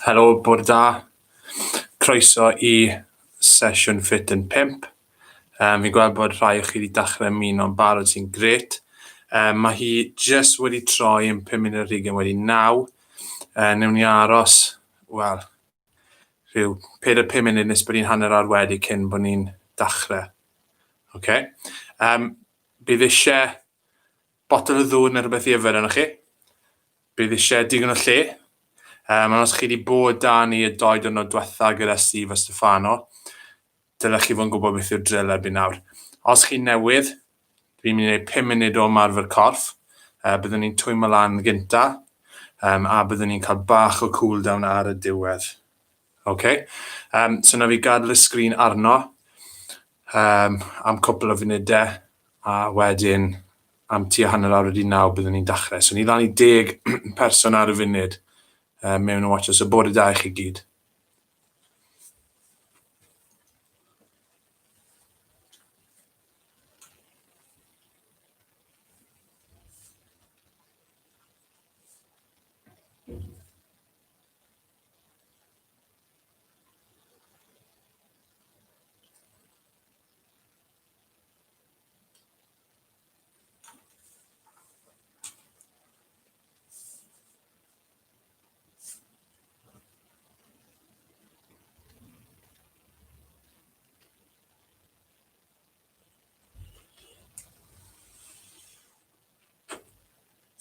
Helo, bore da. Croeso i sesiwn Ffit Yn 5. Fi'n gweld bod rhai o chi wedi dechrau ymuno'n barod sy'n gret. Mae hi just wedi troi yn 5:20 wedi 9. Newn ni aros, wel, rhyw 4-5 munud nes bod ni'n hanner awr wedi cyn bod ni'n dechrau. Okay. Bydd eisiau botel o ddŵr neu rhywbeth i yfed arnoch chi. Bydd eisiau digon o lle. Ond os chi wedi bod da ni y 2 diwrnod diwetha gyda Steve a Stefano, dylech chi fod yn gwybod beth yw'r drill erbyn nawr. Os chi newydd, fi'n mynd i wneud 5 munud o ymarfer corff. Byddwn ni'n twymo lan gynta, a byddwn ni'n cael bach o cool down ar y diwedd. Okay. So na fi gadael y sgrin arno am cwpl o funudau, a wedyn am tua hanner awr wedi 9 byddwn ni'n dechrau. So ni lan i 10 person ar y funud mewn o watcho. So bore da i chi gyd.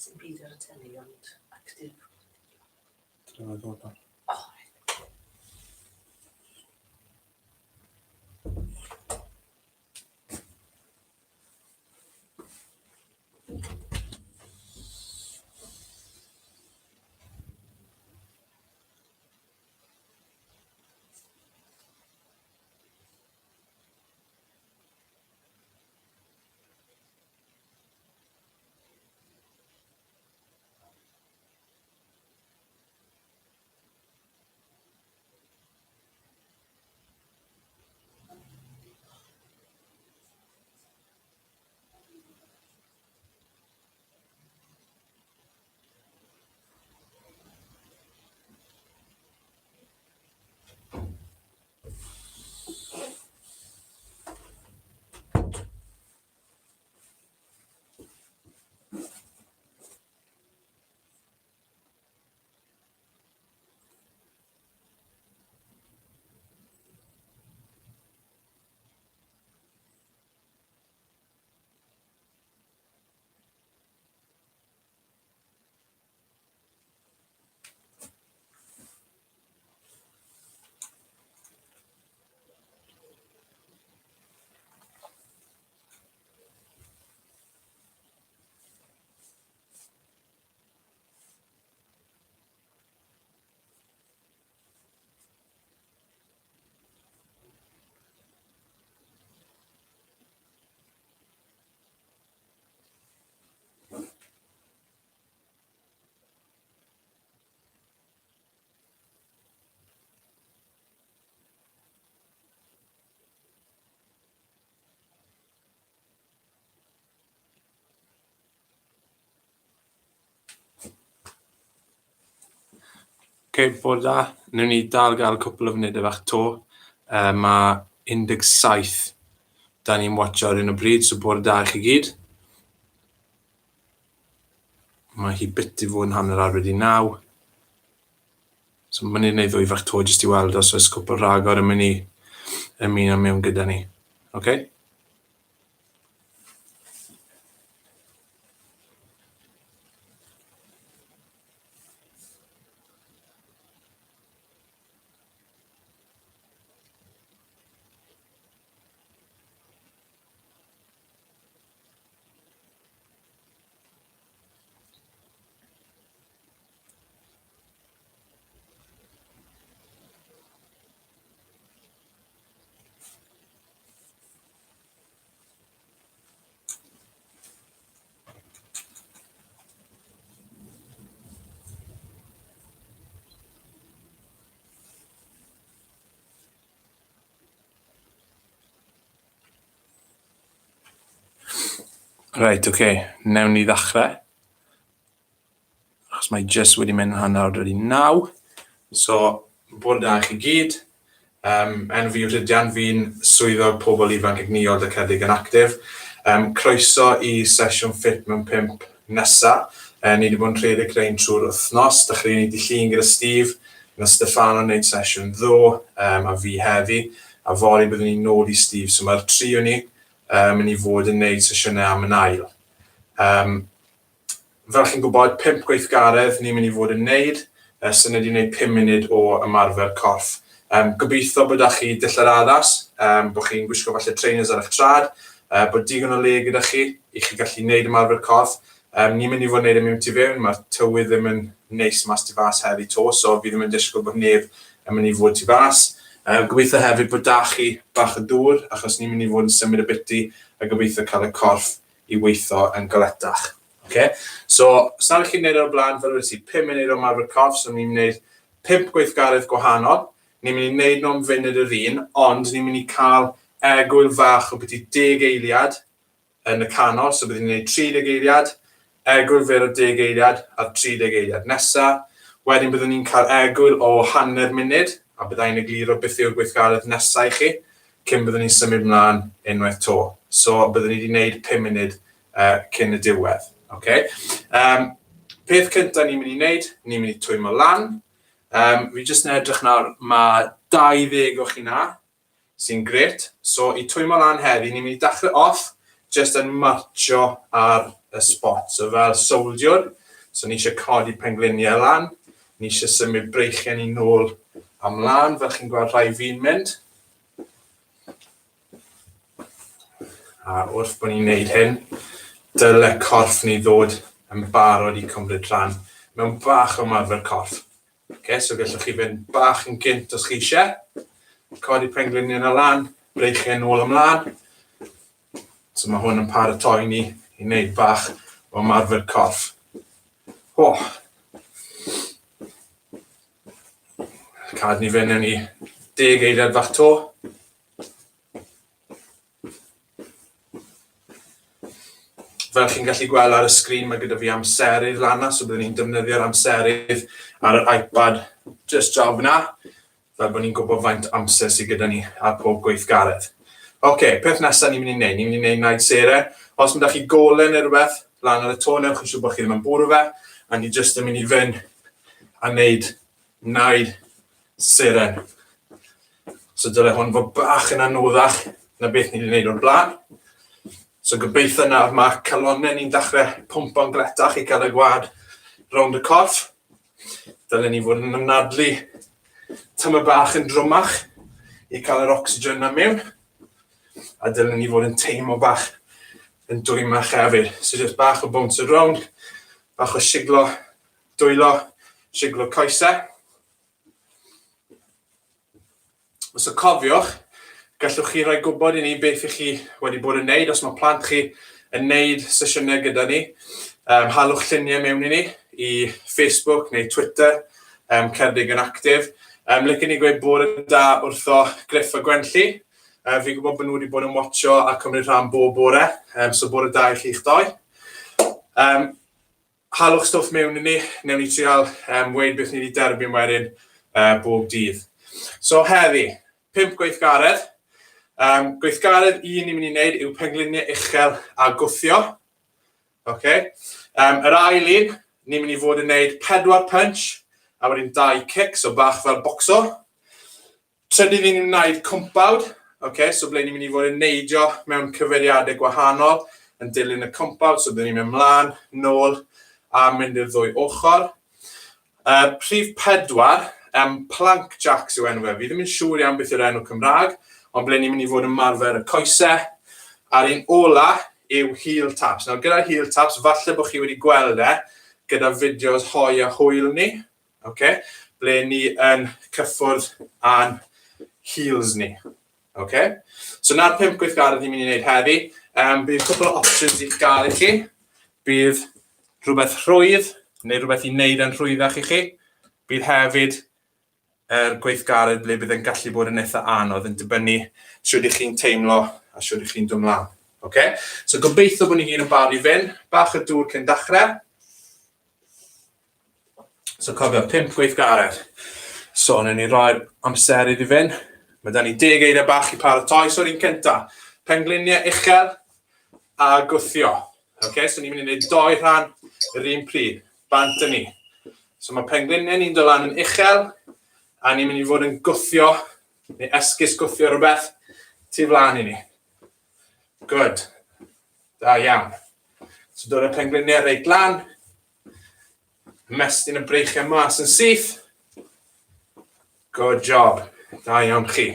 Sy'n byd ar y teli, ond actif. Okay, bore da. Newn ni dal gael cwpl o funudau fach to. Mae 17 da ni'n watcho ar un o bryd, so bore da i chi gyd. Mae hi bit i fod yn hanner awr wedi 9. So mae'n ni'n neud ddwy fach to jyst i weld os oes cwpl rhagor yn mynd i ymuno mewn gyda ni. Okay? Right, okay. Newn ni ddechrau. Achos mae just wedi mynd hanner awr wedi 9. So, bore da i chi gyd. Enw fi yw Rhydian, fi'n swyddog pobl ifanc egnïol dy Ceredigion Actif. Croeso i sesiwn ffit mewn 5 nesa. Ni wedi bod yn rhedeg rhain trwy'r wythnos. Dechrau ni wedi llun gyda Steve. Mae Steffan yn gwneud sesiwn ddo, a fi heddi. A fori byddwn ni'n nôl i Steve. So mae'r tri o ni yn i fod yn gwneud sesiynau am yn ail. Fel chi'n gwybod, 5 gweithgaredd ni'n mynd i fod yn gwneud. Sy'n wedi gwneud 5 munud o ymarfer corff. Gobeithio bod chi dillad addas, bod chi'n gwisgo falle trainers ar eich trad, bod digon o le gyda chi, i chi gallu gwneud ymarfer corff. Ni'n mynd i fod yn gwneud mewn tu fewn, mae'r tywydd ddim yn neis mas tu fas heddi to, so fi ddim yn disgwyl bod neb yn mynd i fod tu fas. Gobeithio hefyd bod da chi bach o dŵr, achos ni'n mynd i fod yn symud y biti, a gobeithio cael y corff i weithio yn galetach. Okay? So, os na chi'n gwneud o'r blaen, fel wedi 5 munud o ymarfer corff, so ni'n mynd i wneud 5 gweithgaredd gwahanol. Ni'n mynd i wneud nhw'n funud yr un, ond ni'n mynd i cael egwyl fach o beth i 10 eiliad yn y canol, so byddwn ni'n gwneud 30 eiliad, egwyl fyr o 10 eiliad a 30 eiliad nesa. Wedyn byddwn ni'n cael egwyl o hanner munud, a byddai'n egluro beth yw'r gweithgaredd nesaf i chi, cyn byddwn ni'n symud mlaen unwaith to. So byddwn ni wedi gwneud 5 munud cyn y diwedd. Okay? Peth cyntaf ni'n mynd i wneud, ni'n mynd i twymo lan. Fi jyst yn edrych nawr, mae 20 o chi na, sy'n gret. So i twymo lan heddi, ni'n mynd i dechrau off, jyst yn marcho ar y spot. So fel soldier, so ni eisiau codi pengliniau lan, ni eisiau symud breichiau ni nôl amlan, fel chi'n gweld rhai fi'n mynd. A wrth bod ni'n neud hyn, dyle corff ni ddod yn barod i cymryd rhan mewn bach o ymarfer corff. Okay, so gallwch chi fynd bach yn gynt os chi eisiau. Codi pengliniau yna lan, breichiau nôl ymlaen. So mae hwn yn paratoi ni i wneud bach o ymarfer corff. Cad ni fynd yn i 10 eiliad fach to. Fel chi'n gallu gweld ar y sgrin, mae gyda fi amserydd lan na, so byddwn ni'n defnyddio'r amserydd ar yr iPad just draw fyna, fel bod ni'n gwybod faint amser sydd gyda ni ar pob gweithgaredd. Peth nesaf ni'n mynd i wneud, ni'n mynd i wneud naid seren. Os mae da chi golen neu rhywbeth lan ar y to, newch chi'n siŵr bod chi ddim yn bwrw fe, a ni jyst yn mynd i fynd a wneud naid seren. So dyle hwn fod bach yn anoddach na beth ni wedi wneud o'r blaen. So gobeithio nawr mae calonnau ni'n dechrau pwmpo'n gletach i cael y gwad rownd y corff. Dyle ni fod yn ymnadlu tyma bach yn drwmach i cael yr ocsigen na mewn. A dyle ni fod yn teimlo bach yn dwymach hefyd. So just bach o bounce around, bach o siglo, dwylo, siglo coesau. So cofiwch, gallwch chi roi gwybod i ni beth i chi wedi bod yn wneud. Os mae plant chi yn wneud sesiynau gyda ni, halwch lluniau mewn i ni i Facebook neu Twitter, Ceredigion Actif. Licen ni gweud bore da wrtho Griff a Gwenlli. Fi'n gwybod bod nhw wedi bod yn watcho a cymryd rhan bob bore, so bore da i chi'ch doi. Halwch stwff mewn i ni, newn ni trial weid beth ni wedi derbyn wedyn bob dydd. So heddi, 5 gweithgaredd. Gweithgaredd 1 ni'n mynd i wneud yw pengliniau uchel a gwthio. Yr ail un, ni'n mynd i fod yn wneud 4 punch, a wedyn 2 kick, so bach fel boxo. Trydydd ni'n wneud cwmpawd. So ble ni'n mynd i fod yn neidio mewn cyfeiriadau gwahanol yn dilyn y cwmpawd, so byddwn ni'n mynd mlaen, nôl a mynd i'r ddwy ochr. Prif 4, plank jacks yw enw fe. Fi ddim yn siŵr iawn beth yw'r enw Cymraeg, ond ble ni'n mynd i fod yn marfer y coesau. A'r un ola yw heel taps. Nawr gyda heel taps, falle bod chi wedi gweld gyda fideos hoi a hwyl ni. Ble ni yn cyffwrdd a'n heels ni. So na'r 5 gweithgaredd ni'n mynd i wneud heddi. Bydd cwpl o options i'ch gael i chi. Bydd rhywbeth rhwydd, neu rhywbeth i wneud yn rhwyddach i chi. Bydd hefyd gweithgaredd ble bydd yn gallu bod yn eitha anodd yn dibynnu siwr i chi'n teimlo a siwr i chi'n dod mlaen. So gobeithio bod ni gyd yn barod i fynd. Bach o dŵr cyn dechrau. So cofio, 5 gweithgaredd. So, wnawn ni roi'r amserydd I fynd. Mae da ni 10 eiliad bach I paratoi. So, un cynta, pengliniau uchel a gwthio. Okay, so, ni'n mynd I wneud 2 rhan yr un pryd. Bant ni. So, mae pengliniau ni'n dod lan yn uchel a ni'n mynd I fod yn gwthio neu esgus gwthio rhywbeth tu flaen I ni. Good. Da iawn. So, dod y pengliniau reit lan. Mestyn y breichiau mas yn syth. Good job. Da iawn chi.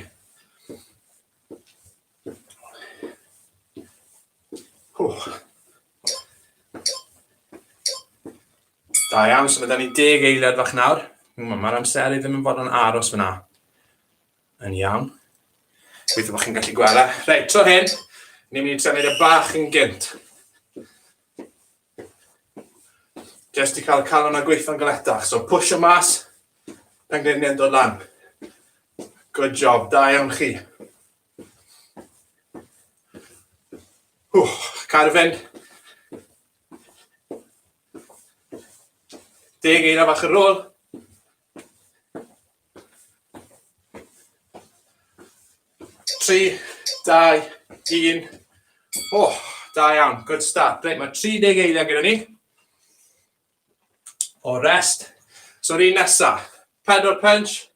Da iawn, so mae da ni 10 eiliad fach nawr. Mae'r amseru ddim yn fod yn aros fyna. Yn iawn. Gobeithio bod chi'n gallu gweld e. Reit, tro hyn, ni'n mynd I trio wneud y bach yn gynt. Just I cael y calon a gweithio'n galetach. So push o mas, pengliniau'n dod lan. Good job, da iawn chi. Cael y fynd. 10 eiliad fach ar ôl. Tri, 2, 1. Da iawn, good start. Reit, mae 30 eiliad gyda ni. O rest. So'r un nesa, 4 punch,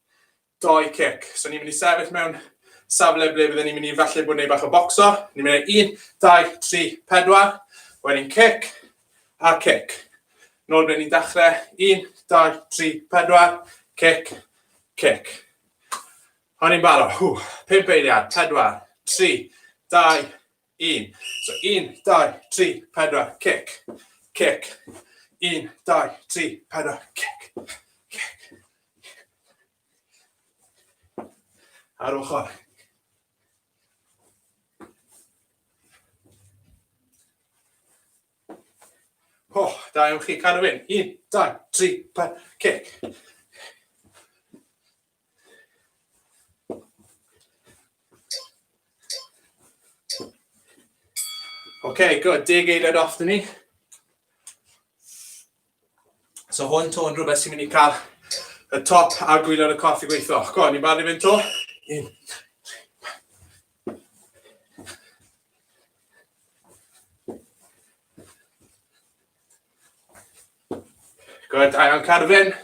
2 kick. So ni'n mynd I sefyll mewn safle ble byddwn ni'n mynd I falle bod neud bach o boxo. Ni'n mynd I 1, 2, 3, 4. Wedyn kick a kick. Nôl ble ni'n dechrau. 1, 2, 3, 4. Kick, kick. O'n i'n baro. 5 eiliad. 4, 3, 2, 1. So 1, 2, 3, 4. Kick, kick. 1, 2, 3, 4. Kick, kick. Ar ochr. Da iawn chi, cadw fynd. 1, 2, 3, 4, kick. Okay, good. 10 eiliad off dyn ni. So hwn to yn rhywbeth sy'n mynd I cael y top a gwylio'r y coffi gweithio. Go, ni'n barod I fynd to. 1. Good, da iawn cadw fynd.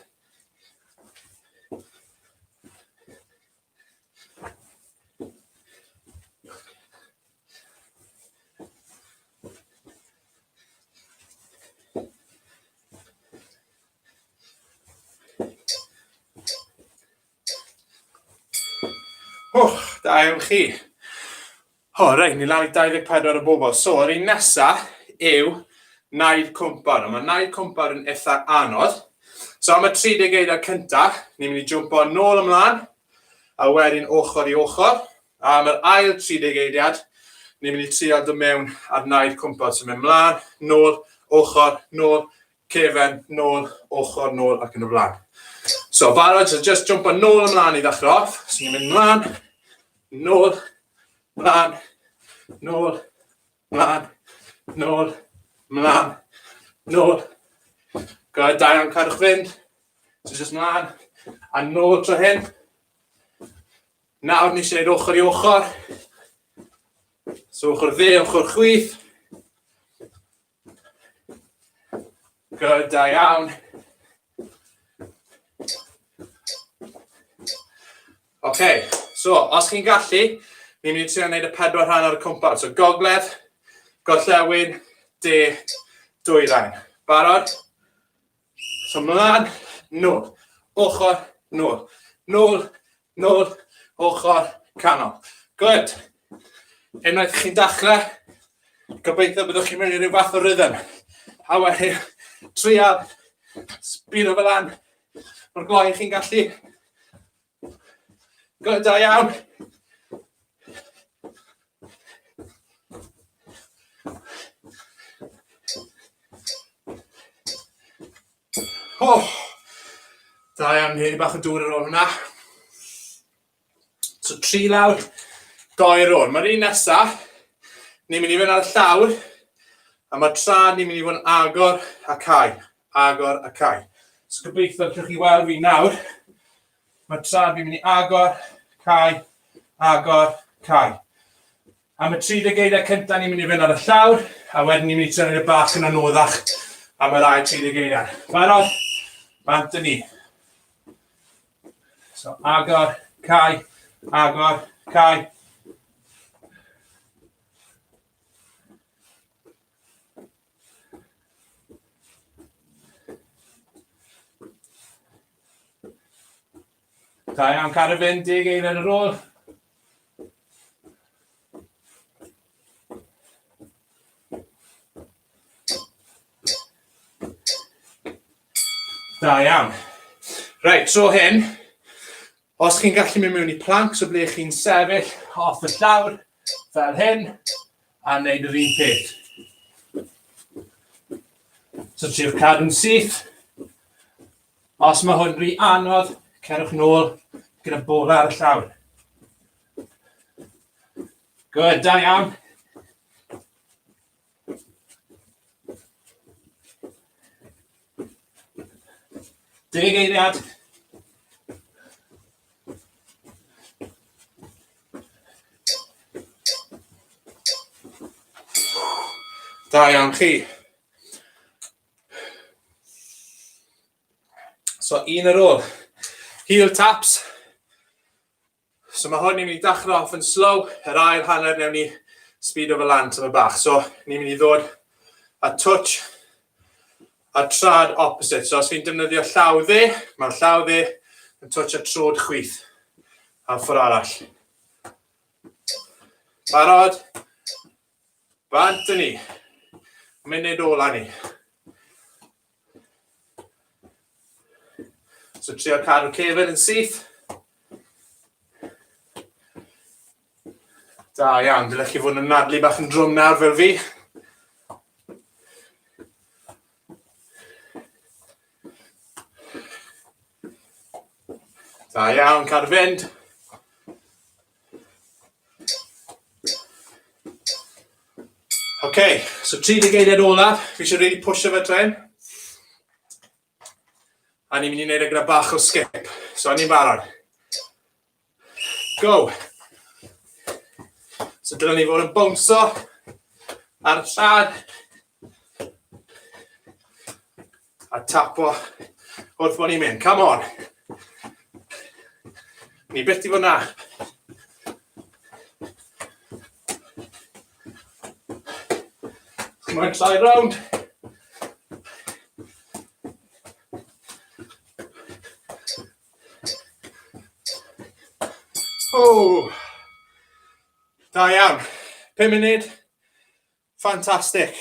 Da iawn chi. Reit, ni lan I 24 o bobl. So, yr un nesa yw naid cwmpar. Mae naid cwmpar yn eitha anodd. So, am y 30 eiliad cynta, ni'n mynd I jwmpo nôl ymlaen, a wedyn ochr I ochr. A am yr ail 30 eiliad, ni'n mynd I trial dod mewn ar naid cwmpar. So, mynd ymlaen, nôl, ochr, nôl, cefen, nôl, ochr, nôl, ac yn y blaen. So, barod, so just jwmpo nôl ymlaen I ddechrau off. So, ni'n mynd ymlaen, nôl, mlaen, nôl, mlaen, nôl, mlaen, nôl. Good, da iawn cadwch fynd. So just mlaen, a nôl tro hyn. Nawr ni eisiau gwneud ochr I ochr. So ochr dde, ochr chwith. Good, da iawn. Okay, so os chi'n gallu, ni'n mynd I trio wneud y 4 rhan ar y cwmpar. So gogledd, gorllewin, de, dwyrain. Barod? So mlaen, nôl, ochr, nôl, nôl, nôl, ochr, canol. Good. Unwaith chi'n dechrau, gobeithio byddwch chi'n mynd I ryw fath o rhythm. A wedyn, trial, sbiro fel lan, mor gloi chi'n gallu. Good, da iawn. Da iawn, hyn I bach o dŵr ar ôl hwnna. So 3 lawr, 2 ar ôl. Mae'r un nesa, ni'n mynd I fynd ar y llawr, a mae tra'n ni'n mynd I fod yn agor a cau. Agor a cau. So gobeithio allwch chi weld fi nawr. Mae trad fi'n mynd i agor, cau, agor, cau. Am y 30 geiriau cyntaf ni'n mynd i fynd ar y llawr, a wedyn ni'n mynd i tynnu'r bach yn anoddach am yr ail 30 geiriau. Barod? Bant yn ni. So, agor, cau, agor, cau. Da iawn, cadw fynd, 10 geiriau ar ôl. Da iawn. Reit, tro hyn, os chi'n gallu mynd mewn i plank, so ble chi'n sefyll off y llawr, fel hyn, a wneud yr un peth. So triwch cadw'n syth. Os mae hwn rhy anodd, cerwch nôl gyda bol ar y llawr. Good, da iawn. Deg eiliad. Da iawn chi. So, un ar ôl. Heel taps. So mae hwn ni'n mynd i dechrau off yn slow. Yr ail hanner newn ni speed over lan tyma bach. So, ni'n mynd i ddod a touch a trad opposite. So, os fi'n defnyddio llaw dde, mae'r llaw dde yn touch a trod chwith. A ffordd arall. Barod? Bant yn ni. Munud ola ni. So, trio cadw cefn yn syth. Da iawn, dylech chi fod yn nadlu bach yn drwm nawr fel fi. Da iawn, cadw fynd. Okay, so 30 geiriau olaf. Fi eisiau really pwysio fe tren. A ni'n mynd i wneud e gyda bach o skip. So, ni'n barod. Go! So, dyna ni fod yn bownsio ar y llad. A tapo wrth bod ni'n mynd. Come on! Ni byth i fod na. Come on, slide round. Oh! Da iawn. 5 munud. Fantastic.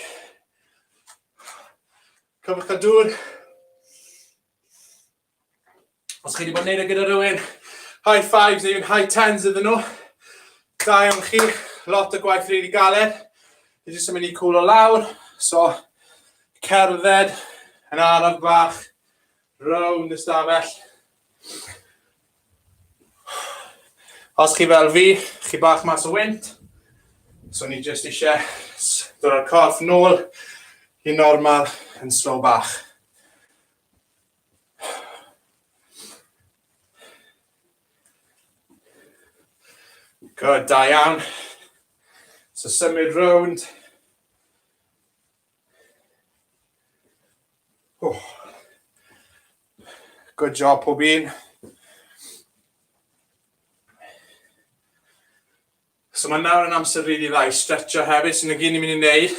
Cyfwch a dŵr. Os chi wedi bod yn neud e gyda rhywun, high fives neu high tens iddyn nhw. Da iawn chi. Lot o gwaith rili galed. Ni jyst yn mynd i cwlo lawr. So, cerdded yn araf bach. Round y stafell. Os chi fel fi, chi bach mas o wynt. So ni jyst eisiau dod o'r corff nôl i normal yn slow bach. Good, da iawn. So symud round. Oh. Good job pob un. So mae nawr yn amser rili dda i stretcho hefyd, so na gyd ni'n mynd i wneud.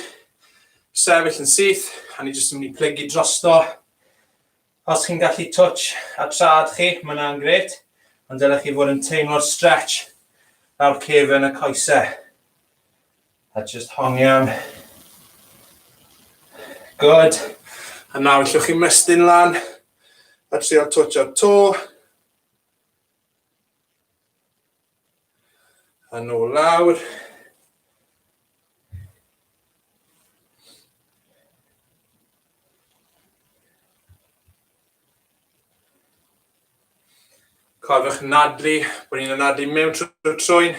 Sefyll yn syth, a ni jyst yn mynd i plygu drosto. Os chi'n gallu touch a trad chi, mae hwnna'n grêt. Ond dylech chi fod yn teimlo'r stretch lawr cefn y coesau. A just hongi am. Good. A nawr allwch chi mystyn lan a trio touch o'r to. A nôl lawr. Cofiwch nadlu, bod ni'n nadlu mewn trwy'r trwyn,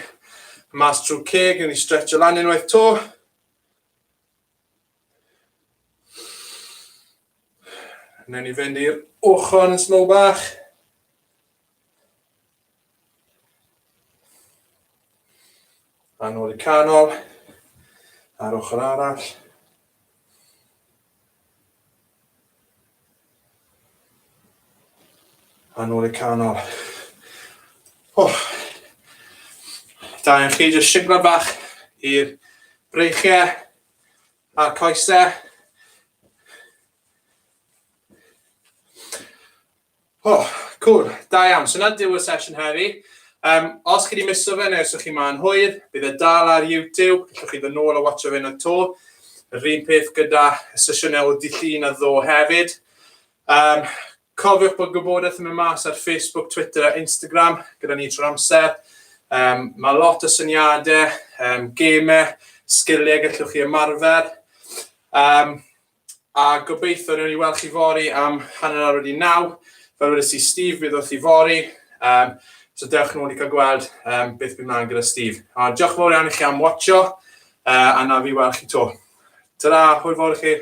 mas trwy ceg, ni'n stretcho lan unwaith to. Newn ni fynd i'r ochr yn slow bach. canol, ar ochr arall. A nôl i'r canol. Da yn chi jyst siglo bach i'r breichiau a'r coesau. Cool, da iawn. So na'n diwedd sesiwn heddi. Os chi wedi miso fe neu os ydych chi ma'n hwyr, bydd e dal ar YouTube, gallwch chi ddod nôl a watcho fe'n y to. Yr un peth gyda y sesiynau o dydd Llun a ddo hefyd. Cofiwch bod gwybodaeth yn mynd mas ar Facebook, Twitter a Instagram gyda ni trwy'r amser. Mae lot o syniadau, gemau, sgiliau gallwch chi ymarfer. A gobeithio wnawn ni weld chi fori am hanner awr wedi 9. Fel wedys i Steve bydd wrth i fori. So dewch yn ôl i cael gweld beth bydd mlaen gyda Steve. Diolch fawr iawn i chi am watcho. A na fi weld chi to. Ta-ra, hwyl fawr i chi.